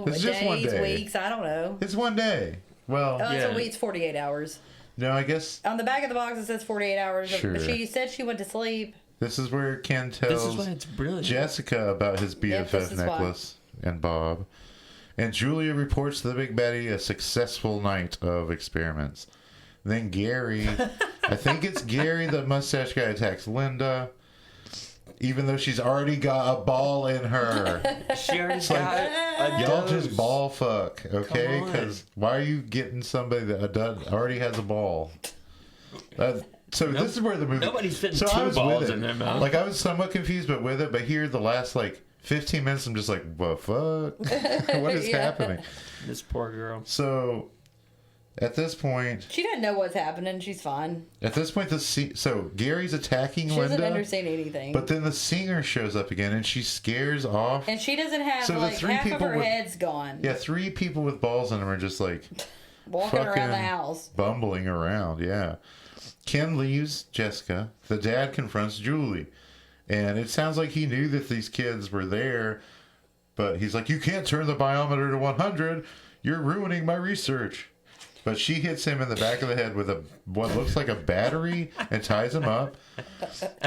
It's just one days, day. weeks, I don't know. It's one day. Well, Oh, Yeah. so it's 48 hours. no, I guess On the back of the box it says 48 hours. Sure. She said she went to sleep. this is where Ken This tells is why it's brilliant. Jessica about his Yep, this BFF is why. necklace and Bob. And Julia reports to the Big Betty a successful night of experiments. Then Gary, I think it's Gary, the mustache guy, attacks Linda, even though she's already got a ball in her. She already got a Y'all dose. just ball fuck, okay? Come on. Because why are you getting somebody that already has a ball? So Nope. this is where the movie. Nobody's fitting I two was balls with it. in their mouth. Like I was somewhat confused, but with it. But here, the last like 15 minutes, I'm just like, what fuck? What is Yeah. happening? This poor girl. So at this point, She doesn't know what's happening. She's fine. so Gary's attacking She doesn't Linda, understand anything. but then the singer shows up again, and she scares off. And she doesn't have So the like three half of people her with- head's gone. Yeah, 3 people with balls in them are just like Walking around the fucking house. bumbling around. Yeah. Ken leaves Jessica. The dad confronts Julie. And it sounds like he knew that these kids were there, but he's like, you can't turn the biometer to 100. You're ruining my research. But she hits him in the back of the head with what looks like a battery and ties him up.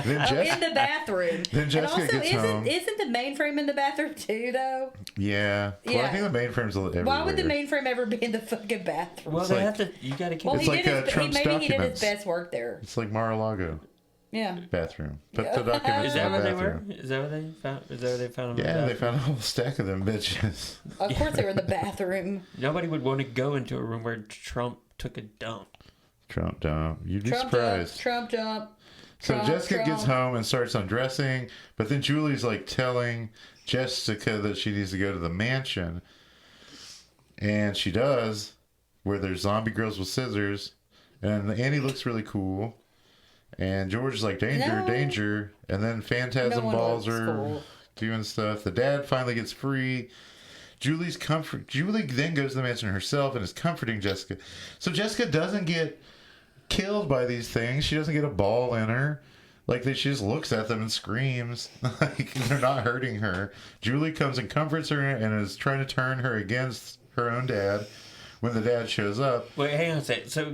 Then In the bathroom. Then Jessica and also, gets home. isn't the mainframe in the bathroom too, though? Yeah. Well, I Yeah. think the mainframe's everywhere. Why would the mainframe ever be in the fucking bathroom? Well, It's they like- have to. You got to keep. Well, It's he like, did his, Trump's maybe he did documents. his best work there. It's like Mar-a-Lago Yeah. bathroom. Put the documents Is in that the where they were? bathroom. Is that where they found? Is that where they found them? Yeah, they found a whole stack of them bitches. Of course they were in the bathroom. Nobody would want to go into a room where Trump took a dump. Trump dump. You'd be Trump surprised. jump, Trump jump. So Trump, Jessica gets Trump. home and starts undressing, but then Julie's like telling Jessica that she needs to go to the mansion. And she does, where there's zombie girls with scissors. And Annie looks really cool. And George is like, danger, No. danger. And then Phantasm No one balls looks are cool. doing stuff. The dad finally gets free. Julie then goes to the mansion herself and is comforting Jessica. So Jessica doesn't get killed by these things. She doesn't get a ball in her. Like, she just looks at them and screams. Like, they're not hurting her. Julie comes and comforts her and is trying to turn her against her own dad when the dad shows up. Wait, hang on a second. So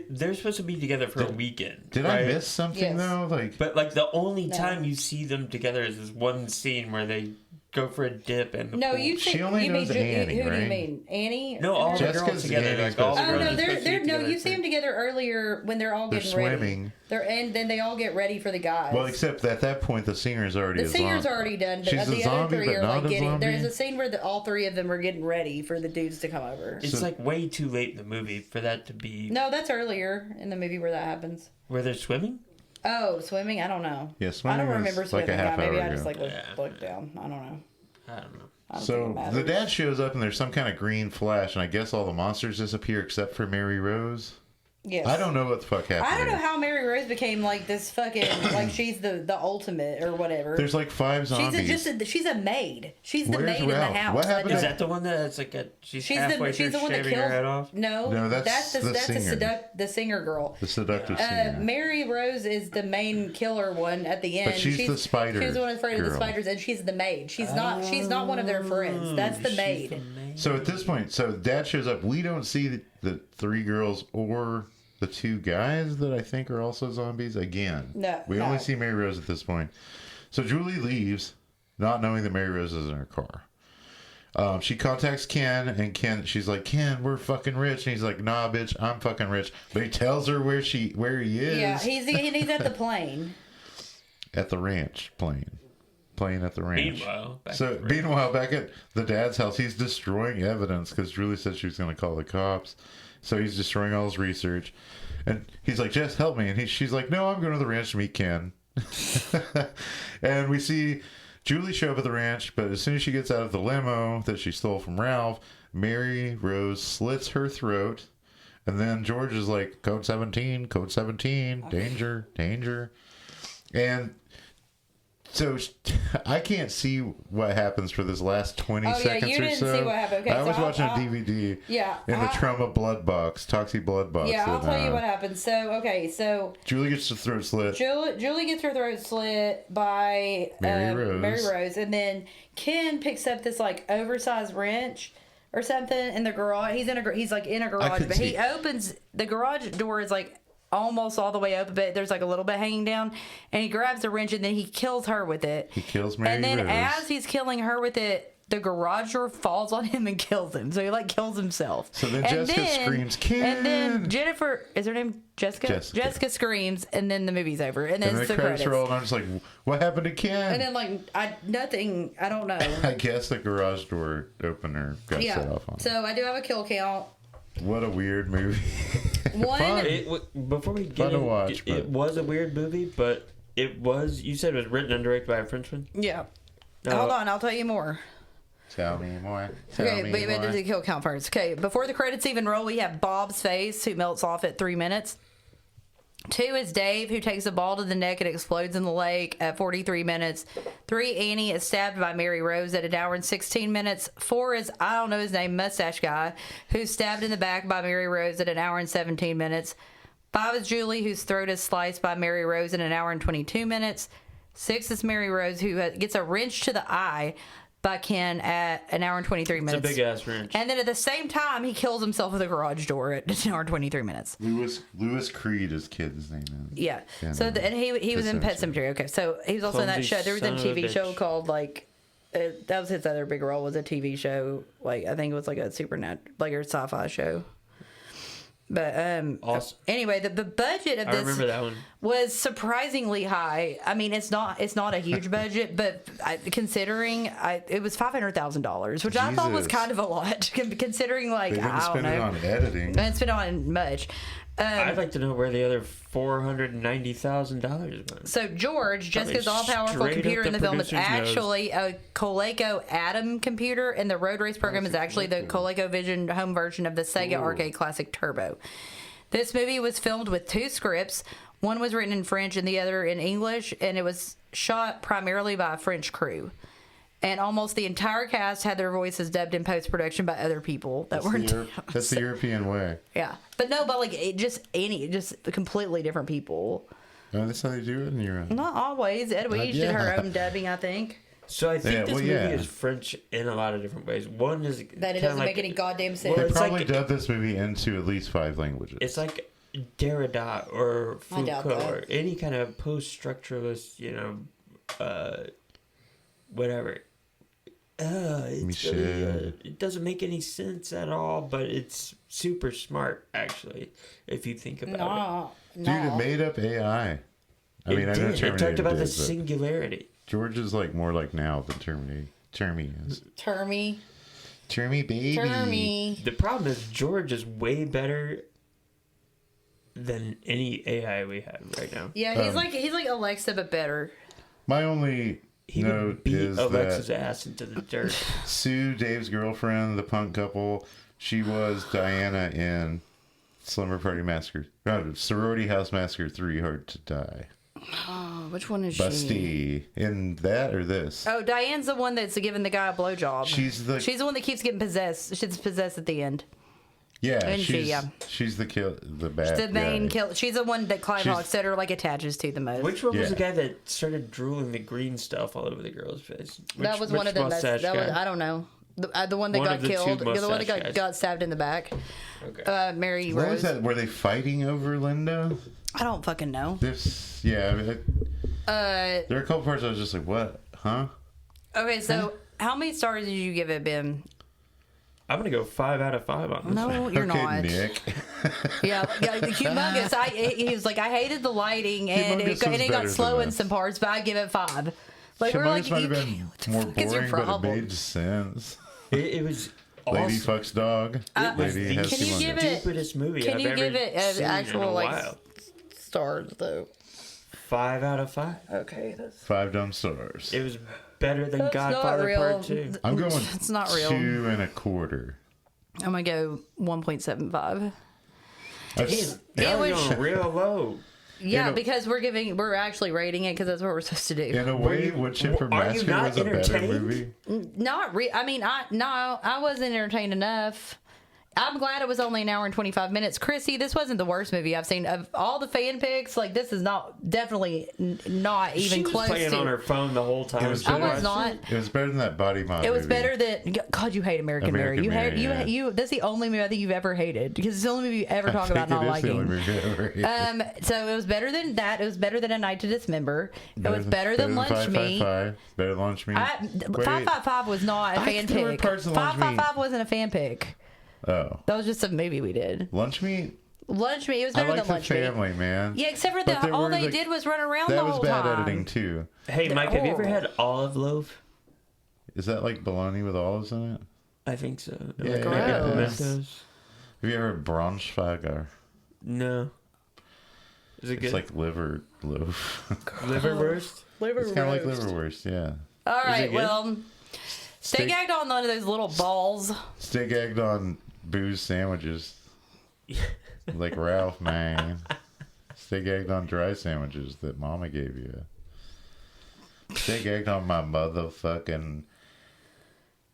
they're supposed to be together for a weekend. Did right? I miss something, Yes. though? Like, But like the only No. time you see them together is this one scene where they go for a dip in the No, pool. you think She only you mean knows Annie, who do right? you mean? Annie? No, all the Jessica's girls together. Annie's Like, all the best Oh girls no, are supposed to they're be no. together You see them together earlier when they're all They're getting ready. swimming. And then they all get ready for the guys. Well, except at that point, the singer's already the a singer's zombie. already done. But She's a the zombie, other three but are not like a getting. zombie. There's a scene where all three of them are getting ready for the dudes to come over. It's like way too late in the movie for that to be. No, that's earlier in the movie where that happens. Where they're swimming? Oh, swimming? I don't know. Yeah, I swimming don't remember was like swimming. a half Maybe hour I ago. just like Yeah. looked down. I don't know. I don't know. I don't think So it matters. the dad shows up and there's some kind of green flash, and I guess all the monsters disappear except for Mary Rose. Yes. I don't know what the fuck happened. I don't know here. how Mary Rose became like this fucking like she's the ultimate or whatever. There's like 5 zombies. She's a maid. She's the Where's maid in Ralph? the house. What happened Is to- that the one that's like she's She's halfway she's through the one that shaving her head off? kills. No, that's the singer. the singer girl. The seductive singer. Mary Rose is the main killer one at the end. But she's the spider She's the one afraid of the girl. spiders, and she's the maid. She's not one of their friends. That's the She's maid. the maid. So at this point, dad shows up. We don't see the 3 girls or the 2 guys that I think are also zombies again. No, we no. only see Mary Rose at this point. So Julie leaves, not knowing that Mary Rose is in her car. She contacts Ken, and she's like, Ken, we're fucking rich. And he's like, nah, bitch, I'm fucking rich. But he tells her where he is. Yeah, he's at the plane. At the ranch, playing at the ranch. Meanwhile, Back at the dad's house, he's destroying evidence because Julie said she was going to call the cops. So he's destroying all his research. And he's like, Jess, help me. And she's like, no, I'm going to the ranch to meet Ken. And we see Julie show up at the ranch, but as soon as she gets out of the limo that she stole from Ralph, Mary Rose slits her throat. And then George is like, code 17, danger, danger. And so I can't see what happens for this last 20 seconds you or didn't so. see what happened. Okay, I was so watching I'll- a DVD Yeah. in the Troma blood box, Toxie blood box. Yeah, I'll and, tell you what happened. So Julie gets her throat slit. Julie gets her throat slit by Mary Rose. and then Ken picks up this like oversized wrench or something in the garage. He's like in a garage, could but he see. opens the garage door is like almost all the way open, but there's like a little bit hanging down, and he grabs the wrench and then he kills her with it. He kills Mary and then Rose. as he's killing her with it, the garage door falls on him and kills him. So he like kills himself. So then And Jessica screams, "Ken!" And then Jennifer, is her name Jessica? Jessica. Screams, and then the movie's over, and then And it's the the credits credits. roll, and I'm just like, what happened to Ken? And then like I don't know. I guess the garage door opener got set off on. So I do have a kill count. What a weird movie. One. Fun. Before we Fun get to in, watch, it but- was a weird movie, but it was. You said it was written and directed by a Frenchman. Yeah. No. Hold on, I'll tell you more. Tell me more. Okay, but you had to do the kill count first. Okay, before the credits even roll, we have Bob's face, who melts off at 3 minutes. 2 is Dave, who takes a ball to the neck and explodes in the lake at 43 minutes. 3, Annie is stabbed by Mary Rose at 1 hour and 16 minutes. 4 is, I don't know his name, Mustache Guy, who's stabbed in the back by Mary Rose at 1 hour and 17 minutes. 5 is Julie, whose throat is sliced by Mary Rose in 1 hour and 22 minutes. 6 is Mary Rose, who gets a wrench to the eye by Ken at 1 hour and 23 minutes. It's a big ass wrench. And then at the same time, he kills himself with a garage door at 1 hour and 23 minutes. Lewis Creed, his kid's name is. Yeah. Yeah, So no. and he was in Pet Sematary. Okay. So he was also in that Clumsy show. There was a son of a TV show bitch. called like that was his other big role, was a TV show. Like I think it was like a supernatural, like a sci-fi show. But Awesome. anyway, the budget of I this remember that one. was surprisingly high. I mean, it's not a huge budget, but considering it was $500,000, which I thought was Jesus. kind of a lot, considering like They didn't I don't spend it know, on editing. I didn't spend on much. I'd like to know where the other $490,000 went. So George, Probably Jessica's all-powerful straight up computer in the the film, is producer's nose. actually a Coleco Atom computer, and the road race program is actually the ColecoVision home version of the Sega Arcade Classic Turbo. This movie was filmed with 2 scripts. One was written in French and the other in English, and it was shot primarily by a French crew. And almost the entire cast had their voices dubbed in post-production by other people that weren't. That's the European way. Yeah, but like just completely different people. Oh, that's how they do it in Europe. Not always. Edwige did her yeah. own dubbing, I think. So I think Yeah, this well, movie yeah. is French in a lot of different ways. One is That it kinda doesn't like, make any goddamn sense. Well, They it's probably like- dubbed this movie into at least 5 languages. It's like Derrida or I doubt Foucault that. or any kind of post-structuralist, whatever. it doesn't make any sense at all, but it's super smart, actually, if you think about it. Dude, it made up AI. I mean, I know Terminator it talked about did, the singularity. George is like more like now than Termy is. Termy baby. Termy. The problem is George is way better than any AI we have right now. Yeah, he's like Alexa but better. My only note beat is Alexa's that ass into the dirt. Sue, Dave's girlfriend, the punk couple, she was Diana in Slumber Party Massacre. No, Sorority House Massacre 3: Hard to Die. Oh, which one is Busty. she? In that or this? Oh, Diane's the one that's giving the guy a blowjob. She's the one that keeps getting possessed. She's possessed at the end. Yeah, she's the bad. She's the main guy. kill. She's the one that Clive Hawksetter like attaches to the most. Which one was the guy that started drooling the green stuff all over the girl's face? That was one of them. I don't know. The one that got killed. The one that got stabbed in the back. Okay. Mary What Rose. was that? Were they fighting over Linda? I don't fucking know. There are a couple parts I was just like, what? Huh? Okay, so how many stars did you give it, Ben? I'm gonna go 5 out of 5 on this. No, you're not. Nick. Yeah, Humongous. He was like, I hated the lighting and it got slow in some parts, but I give it 5. Like we're like, might have been more boring, but it made sense. It was awesome. Lady fucks dog. Lady has can you give it? Stupidest movie Can I've you ever give it an seen actual in a like while. stars though? 5 out of 5. Okay, that's 5 dumb stars. It was better than That's Godfather Part 2. I'm going. It's not real. 2 1/4. I'm gonna go 1.75. Now we're going real low. Yeah, because we're actually rating it because that's what we're supposed to do. In a way, Wood Chipper Massacre was a better movie. I wasn't entertained enough. I'm glad it was only an hour and 25 minutes. Chrissy, this wasn't the worst movie I've seen. Of all the fan picks, like, this is definitely not even close to. She was playing on her phone the whole time. I was not. It was better than that Body Mod It was movie. better than. God, you hate American Mary. You that's the only movie I think you've ever hated because it's the only movie you ever talk about not liking. So it was better than that. It was better than A Night to Dismember. It was better than Lunch Meat. Better than Lunch Meat. 555 was not a fan pick. 555 wasn't a fan pick. Oh. That was just a movie we did. Lunch Meat? Lunch Meat. It was better than Lunch Meat. I like the family, man. Yeah, except for that all they did was run around the whole time. That was bad editing, too. Hey, Mike, have you ever had olive loaf? Is that like bologna with olives in it? I think so. Yeah, like gross. Have you ever had Braunschweiger? No. Is it good? It's like liver loaf. Liverwurst? It's kind of like liverwurst, yeah. All right, well, stay gagged on one of those little balls. Stay gagged on booze sandwiches. Like Ralph, man. Stay gagged on dry sandwiches that Mama gave you. Stay gagged on my motherfucking...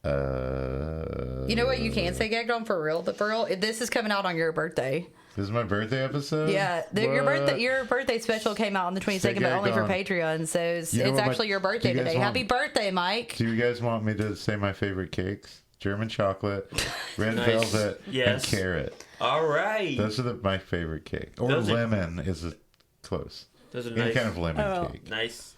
You know what you can stay gagged on for real? This is coming out on your birthday. This is my birthday episode? Yeah. Your birthday special came out on the 22nd, but only for Patreon. So it's actually your birthday today. Happy birthday, Mike. Do you guys want me to say my favorite cakes? German chocolate, red velvet, and carrot. All right. Those are my favorite cake. Or lemon is close. Those are any kind of lemon cake. Nice.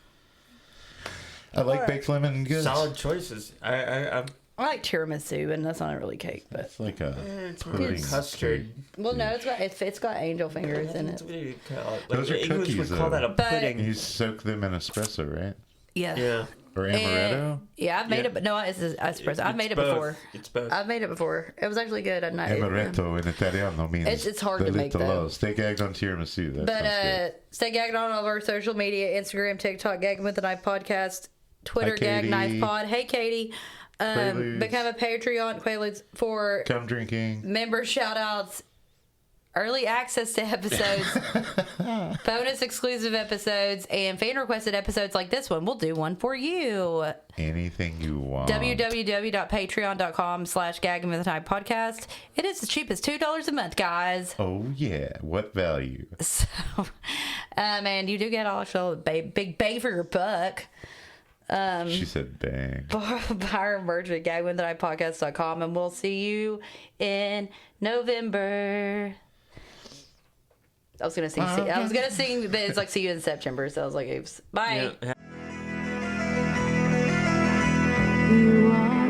I like baked lemon and good. Solid choices. I like tiramisu, and that's not a really cake, but it's like a pudding custard. Cake. Well, no, it's got angel fingers in it. What do you call it? Those are English cookies, would call that a pudding. You soak them in espresso, right? Yeah. Or amaretto? Yeah, I've made it, but no, it's espresso. I've made it before. It's both. I've made it before. It was actually good. Amaretto in Italiano means it's hard to make though. Stay gagged on tiramisu. But stay gagged on all of our social media: Instagram, TikTok, Gagging with the Knife Podcast, Twitter, Gag Knife Pod. Hey, Katie. Become a Patreon Quaaludes for come drinking member shout outs, early access to episodes, bonus exclusive episodes, and fan requested episodes like this one. We'll do one for you. Anything you want. www.patreon.com/Gagging with the Knife Podcast. It is as cheap as $2 a month, guys. Oh yeah, what value? So, and you do get also a big bang for your buck. She said bang. Buy our merch at gaggingwiththeknifepodcast.com, and we'll see you in November. I was gonna sing, but it's like see you in September. So I was like, oops. Bye. Yeah. You are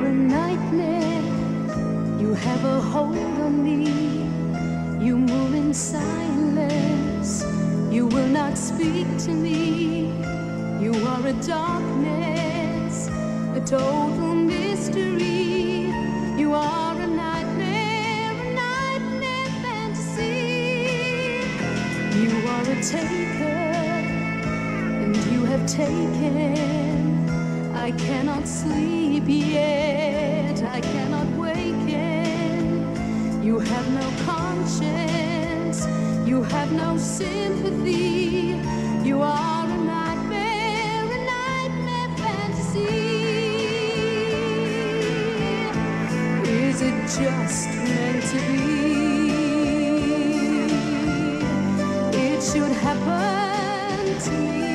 You have a hold on me. You move in silence. You will not speak to me. You are a darkness, a total mystery. You are a nightmare fantasy. You are a taker, and you have taken. I cannot sleep yet, I cannot waken. You have no conscience, you have no sympathy. You are a nightmare fantasy. Is it just meant to be? It should happen to me.